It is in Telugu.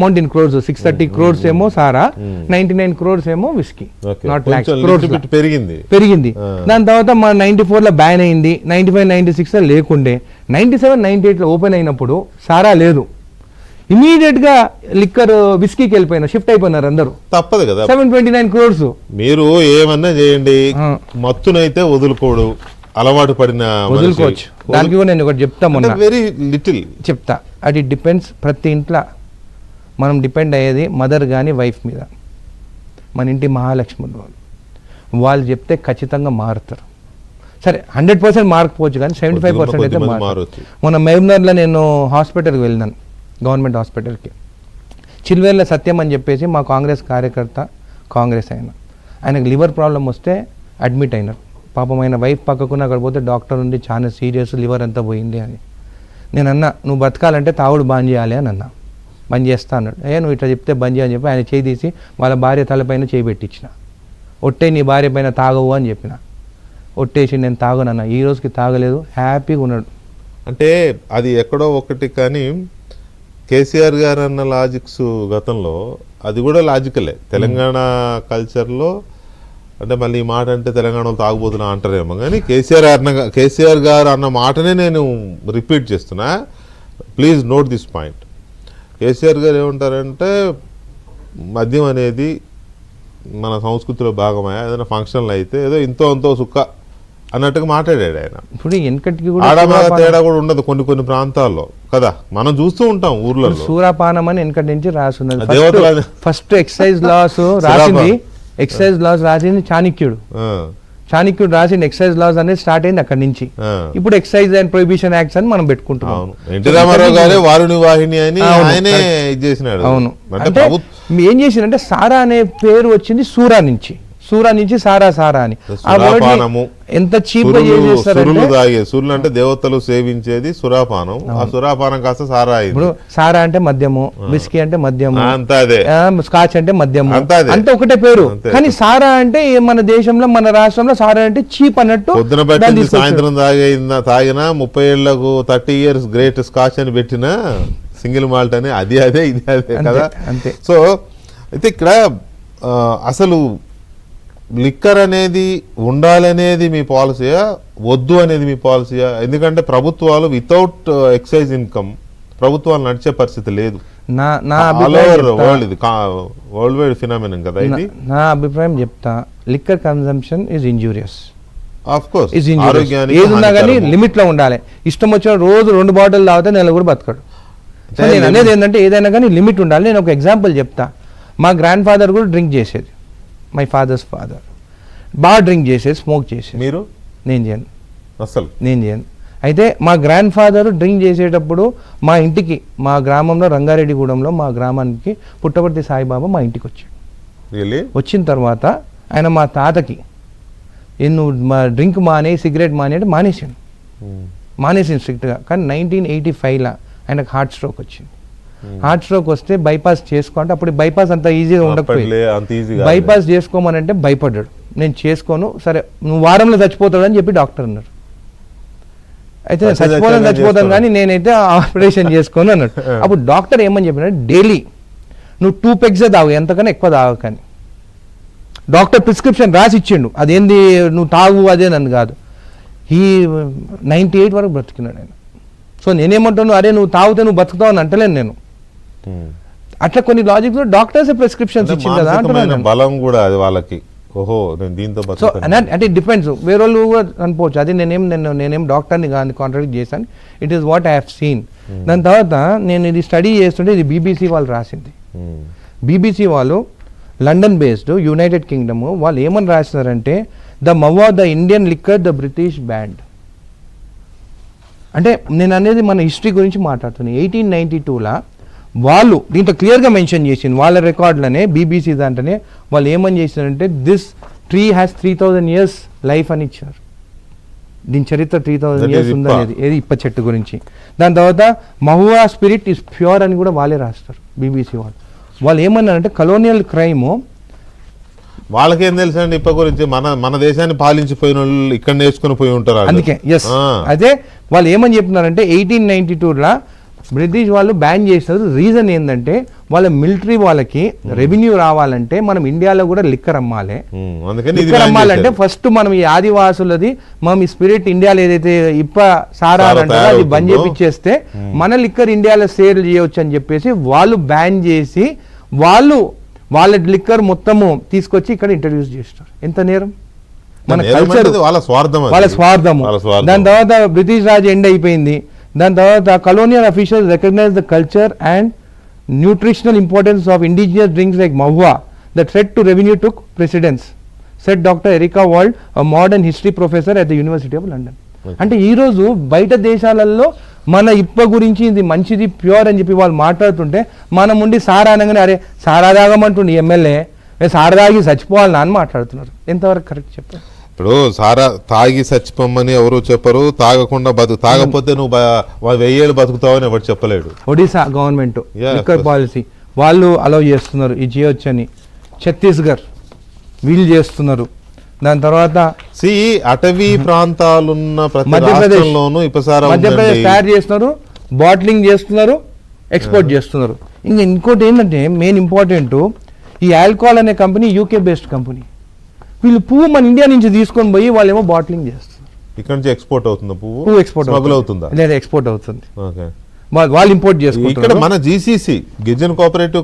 మౌంటైన్ క్రోర్స్ 630 crores ఏమో సారా, 99 crores ఏమో విస్కీ, నాట్ లాక్స్, క్రోర్స్ పెరిగింది. దాని తర్వాత మా 94లో బ్యాన్ అయింది, 95, 96లో లేకుండే, 97, 98లో ఓపెన్ అయినప్పుడు సారా లేదు. ఇమీడియట్ గా లిక్కర్ విస్కీకి వెళ్ళిపోయినా, షిఫ్ట్ అయిపోయినారు అందరూ. తప్పదు కదా, 729 crores. మీరు ఏమన్నా చేయండి, మత్తునైతే వదులుకోడు, అలవాటు పడిన వదులుకోవచ్చు. దానికి కూడా నేను ఒకటి చెప్తా, మొన్న వెరీ లిటిల్ చెప్తా. అది డిపెండ్స్, ప్రతి ఇంట్లో మనం డిపెండ్ అయ్యేది మదర్ కానీ వైఫ్ మీద. మన ఇంటి మహాలక్ష్ములు వాళ్ళు చెప్తే ఖచ్చితంగా మారుతారు. సరే 100% మారకపోవచ్చు కానీ 75% అయితే మారుతారు. మొన్న మహబూబ్నగర్లో నేను హాస్పిటల్కి వెళ్ళినాను, గవర్నమెంట్ హాస్పిటల్కి. చిల్వేర్ల సత్యం అని చెప్పేసి మా కాంగ్రెస్ కార్యకర్త, కాంగ్రెస్ ఆయనకు లివర్ ప్రాబ్లం వస్తే అడ్మిట్ అయినారు. పాపం ఆయన వైఫ్ పక్కకున్న అక్కడ పోతే డాక్టర్ ఉండి చాలా సీరియస్, లివర్ అంతా పోయింది అని. నేను అన్నా, నువ్వు బతకాలంటే తాగుడు బంద్ చేయాలి అని అన్నా. బంద్ చేస్తా అన్నాడు. నువ్వు ఇట్లా చెప్తే బంద్ చేయని చెప్పి ఆయన చేయి తీసి వాళ్ళ భార్య తలపైన చేయి పెట్టించిన. ఒట్టే నీ భార్య పైన తాగవు అని చెప్పిన. ఒట్టేసి నేను తాగనన్నా, ఈ రోజుకి తాగలేదు, హ్యాపీగా ఉన్నాడు. అంటే అది ఎక్కడో ఒకటి, కానీ కేసీఆర్ గారు అన్న లాజిక్స్ గతంలో అది కూడా లాజికలే. తెలంగాణ కల్చర్లో అంటే మళ్ళీ ఈ మాట అంటే తెలంగాణలో తాగుబోతున్నా అంటారేమో, కానీ కేసీఆర్ గారు అన్న మాటనే నేను రిపీట్ చేస్తున్నా. Please note this point. KCR గారు ఏమంటారంటే మద్యం అనేది మన సంస్కృతిలో భాగమయ్యా, ఏదైనా ఫంక్షన్లు అయితే ఏదో ఇంతో సుక్క అన్నట్టుగా మాట్లాడాడు ఆయన. ఇప్పుడు వెనకటికి ఆడమగ తేడా కూడా ఉండదు కొన్ని ప్రాంతాల్లో కదా, మనం చూస్తూ ఉంటాం ఊర్లలో. సూరాపానం అని వెనకటి నుంచి రాసున్నది. ఫస్ట్ ఎక్సైజ్ లాస్ రాసింది, ఎక్సైజ్ లాస్ రాసింది చాణక్యుడు రాసింది. ఎక్సైజ్ లాస్ అనేది స్టార్ట్ అయింది అక్కడి నుంచి. ఇప్పుడు ఎక్సైజ్ అండ్ ప్రొహిబిషన్ యాక్ట్స్ అని మనం పెట్టుకుంటున్నాం. ఎన్టీ రామారావు గారే వారుని వాహిని అని ఆయనే చేసినాడు. అవును, అంటే ఏం చేసిందంటే సారా అనే పేరు వచ్చింది సూరా నుంచి సారా అని. ఎంత చీప్ గా చేసేస్తారంటే, సురులు అంటే దేవతలు సేవించేది సురాపానం, ఆ సురాపానం కాస్త సారా. ఇప్పుడు సారా అంటే మద్యము, విస్కీ అంటే మద్యము, స్కాచ్ అంటే మద్యము, అంతే ఒకటే పేరు. కానీ సారా అంటే మన దేశంలో, మన రాష్ట్రంలో సారా అంటే చీప్ అన్నట్టు. పొద్దున పెట్టింది సాయంత్రం తాగిన 30 ఏళ్లకు 30 years గ్రేట్ స్కాచ్ అని పెట్టిన సింగిల్ మాల్ట్ అని అదే ఇది కదా. అంతే. సో అయితే ఇక్కడ అసలు లిక్కర్ అనేది ఉండాలనేది మీ పాలసీయా, వద్దు అనేది మీ పాలసీయా? ఎందుకంటే ప్రభుత్వాలు వితౌట్ ఎక్సైజ్ ఇన్కమ్ ప్రభుత్వాలు నడిచే పరిస్థితి లేదు. వరల్డ్ వైడ్ ఫినామినన్ కదా ఇది. నా అభిప్రాయం చెప్తా, liquor consumption is injurious. Of course, ఏది ఉన్నా కానీ లిమిట్ లో ఉండాలి. ఇష్టం వచ్చిన రోజు 2 బాటిల్ తాగితే నెల కూడా బతకడు. నేను అనేది ఏంటంటే ఏదైనా కానీ లిమిట్ ఉండాలి. నేను ఒక ఎగ్జాంపుల్ చెప్తా. మా గ్రాండ్ ఫాదర్ కూడా డ్రింక్ చేసేది, మై ఫాదర్స్ ఫాదర్ బాగా డ్రింక్ చేసేది, స్మోక్ చేసేది. మీరు? నేను చేయను, అసలు నేను చేయను. అయితే మా గ్రాండ్ ఫాదర్ డ్రింక్ చేసేటప్పుడు మా ఇంటికి, మా గ్రామంలో రంగారెడ్డిగూడెంలో మా గ్రామానికి పుట్టపర్తి సాయిబాబా మా ఇంటికి వచ్చాడు. వచ్చిన తర్వాత ఆయన మా తాతకి నువ్వు మా డ్రింక్ సిగరెట్ అంటే మానేసాను స్ట్రిక్ట్గా. కానీ 1985లో ఆయనకు హార్ట్ స్ట్రోక్ వచ్చింది. హార్ట్ స్ట్రోక్ వస్తే బైపాస్ చేసుకోంటే, అప్పుడు బైపాస్ అంత ఈజీగా ఉండకపోయింది. బైపాస్ చేసుకోమనంటే భయపడ్డాడు. నేను చేసుకోను, సరే నువ్వు వారంలో చచ్చిపోతాడని చెప్పి డాక్టర్ అన్నారు. అయితే చచ్చిపోతాను కానీ నేనైతే ఆపరేషన్ చేసుకోను అన్నాడు. అప్పుడు డాక్టర్ ఏమని చెప్పినాడు, డైలీ నువ్వు 2 pegs తాగు, ఎంతకన్నా ఎక్కువ తాగకని డాక్టర్ ప్రిస్క్రిప్షన్ రాసి ఇచ్చిండు. అదేంది నువ్వు తాగు అదే నన్ను కాదు. ఈ 98 వరకు బ్రతికినాడు ఆయన. సో నేనేమంటాను, అరే నువ్వు తాగితే నువ్వు బతుకుతావు అని అంటలేను నేను. అట్లా కొన్ని లాజిక్స్ డాక్టర్స్ ప్రిస్క్రిప్షన్స్ ఇచ్చింది కదా అంటున్నాను. బలం కూడా అది వాళ్ళకి, ఓహో నేను దీంతో. సో అంటే డిపెండ్స్, వేరే వాళ్ళు కూడా అనుకోవచ్చు. అది నేనేం డాక్టర్ని కానీ కాంట్రాక్ట్ చేశాను. It is what I have seen. దాని తర్వాత నేను ఇది స్టడీ చేస్తుంటే, ఇది BBC వాళ్ళు రాసింది. BBC వాళ్ళు లండన్ బేస్డ్, యునైటెడ్ కింగ్డమ్ వాళ్ళు ఏమని రాసినారంటే, ద మవ్ of the Indian liquor the British banned. అంటే నేను అనేది మన హిస్టరీ గురించి మాట్లాడుతున్నాను. 1892లో వాళ్ళు దీంట్లో క్లియర్గా మెన్షన్ చేసింది వాళ్ళ రికార్డులనే, BBC దాంట్లోనే వాళ్ళు ఏమని చేసినారంటే, this tree has 3000 years life అని ఇచ్చారు. దీని చరిత్ర 3000 years ఉందనేది, ఏది ఇప్ప చెట్టు గురించి. దాని తర్వాత మహువా స్పిరిట్ ఈస్ ప్యూర్ అని కూడా వాళ్ళే రాస్తారు BBC వాళ్ళు. వాళ్ళు ఏమన్నారంటే, కలోనియల్ క్రైమ్ వాళ్ళకేం తెలుసు అండి ఇప్ప గురించి, మన దేశాన్ని పాలించిపోయిన వాళ్ళు ఇక్కడ నేర్చుకుని పోయి ఉంటారు. అందుకే ఎస్. అదే వాళ్ళు ఏమని చెప్తున్నారంటే, 1892లో బ్రిటిష్ వాళ్ళు బ్యాన్ చేస్తారు. రీజన్ ఏంటంటే వాళ్ళ మిలిటరీ వాళ్ళకి రెవెన్యూ రావాలంటే మనం ఇండియాలో కూడా లిక్కర్ అమ్మాలి. అందుకని ఇది లిక్కర్ ban అమ్మాలంటే చేశారు. ఫస్ట్ మనం ఈ ఆదివాసులది మనం ఈ స్పిరిట్ ఇండియాలో ఏదైతే సారా సారా అంటారో అది బంద్ తయారవుతుందో. చేపిచ్చేస్తే మన లిక్కర్ ఇండియాలో సేల్ చేయొచ్చు అని చెప్పేసి వాళ్ళు బ్యాన్ చేసి వాళ్ళ లిక్కర్ మొత్తము తీసుకొచ్చి ఇక్కడ ఇంట్రడ్యూస్ చేస్తారు. ఎంత నేరం? మన నేరం కల్చర్ అంటే వాళ్ళ స్వార్థం అది. వాళ్ళ స్వార్థము. వాళ్ళ స్వార్థం. దాని తర్వాత బ్రిటిష్ రాజ్ ఎండ్ అయిపోయింది. దాని తర్వాత colonial officials recognize the culture and nutritional importance of indigenous drinks like mahua. The threat to revenue took precedence, said Dr. Erica Wald, a modern history professor at the University of London. అంటే ఈ రోజు బయట దేశాలలో మన ఇప్ప గురించి ఇది మంచిది ప్యూర్ అని చెప్పి వాళ్ళు మాట్లాడుతుంటే మనం ఉండి సారా అనగానే అరే సారా తాగమంటుండే ఎమ్మెల్యే సారా తాగి చచ్చిపోవాలని అని మాట్లాడుతున్నారు. ఎంతవరకు కరెక్ట్ చెప్పారు? ఇప్పుడు సారా తాగి చచ్చిపోమ్మని ఎవరు చెప్పరు, తాగకుండా తాగకపోతే నువ్వు 1000 ఏళ్ళు బతుకుతావని ఎవరు చెప్పలేడు. Odisha government Yeah, liquor of course. Policy వాళ్ళు అలౌ చేస్తున్నారు ఇది చేయొచ్చని. ఛత్తీస్గఢ్ వీళ్ళు చేస్తున్నారు. దాని తర్వాత అటవీ ప్రాంతాలున్న ప్రతి మధ్యప్రదేశ్ రాష్ట్రంలోనూ ఇపసారా మధ్యప్రదేశ్ ఉందండి. తయారు చేస్తున్నారు, బాటిలింగ్ చేస్తున్నారు, ఎక్స్పోర్ట్ చేస్తున్నారు. ఇంకా ఇంకోటి ఏంటంటే మెయిన్ ఇంపార్టెంట్, ఈ ఆల్కహాల్ అనే కంపెనీ యూకే బేస్డ్ కంపెనీ. వీళ్ళు పువ్వు మన ఇండియా నుంచి తీసుకొని పోయి వాళ్ళేమో బాటిలింగ్ చేస్తున్నారు. ఇక్కడ నుంచి ఎక్స్పోర్ట్ అవుతుందా పువ్వు? పువ్వు ఎక్స్పోర్ట్ స్మగుల్ అవుతుందా? లేదా ఎక్స్పోర్ట్ అవుతుంది. ఓకే. వాళ్ళు ఇంపోర్ట్ ఇక్కడ చేసుకుంటారు. మన జీసీసీ గిరిజన కోఆపరేటివ్